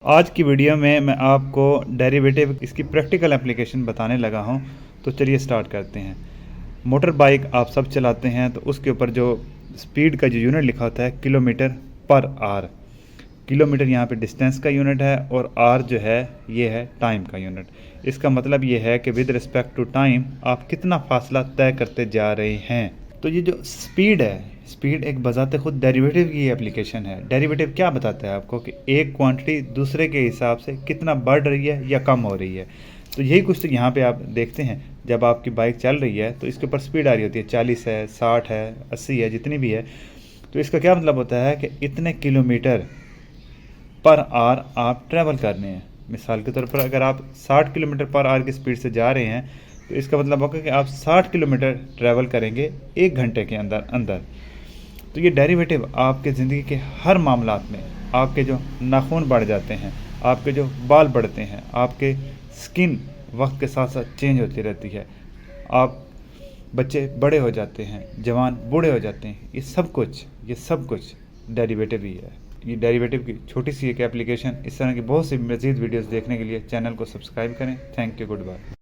आज की वीडियो में मैं आपको डेरिवेटिव इसकी प्रैक्टिकल एप्लीकेशन बताने लगा हूं। तो चलिए स्टार्ट करते हैं। मोटर बाइक आप सब चलाते हैं तो उसके ऊपर जो स्पीड का जो यूनिट लिखा होता है किलोमीटर पर आवर। किलोमीटर यहाँ पे डिस्टेंस का यूनिट है और आर जो है ये है टाइम का यूनिट। इसका मतलब ये है कि विद रिस्पेक्ट टू टाइम आप कितना फासला तय करते जा रहे हैं। तो ये जो स्पीड है, स्पीड एक बजाते खुद डेरिवेटिव की एप्लीकेशन है। डेरिवेटिव क्या बताता है आपको कि एक क्वांटिटी दूसरे के हिसाब से कितना बढ़ रही है या कम हो रही है। तो यही कुछ तो यहाँ पे आप देखते हैं। जब आपकी बाइक चल रही है तो इसके ऊपर स्पीड आ रही होती है, 40 है, 60 है, 80 है, जितनी भी है। तो इसका क्या मतलब होता है कि इतने किलोमीटर पर आवर आप ट्रैवल करने हैं। मिसाल के तौर पर अगर आप 60 किलोमीटर पर आवर की स्पीड से जा रहे हैं तो इसका मतलब होगा कि आप 60 किलोमीटर ट्रैवल करेंगे 1 घंटे के अंदर अंदर। तो ये डेरिवेटिव आपके ज़िंदगी के हर मामलात में, आपके जो नाखून बढ़ जाते हैं, आपके जो बाल बढ़ते हैं, आपके स्किन वक्त के साथ साथ चेंज होती रहती है, आप बच्चे बड़े हो जाते हैं, जवान बूढ़े हो जाते हैं, ये सब कुछ डेरिवेटिव ही है। ये डेरिवेटिव की छोटी सी एक एप्लीकेशन। इस तरह की बहुत सी मज़ीद वीडियोस देखने के लिए चैनल को सब्सक्राइब करें। Thank you, good bye.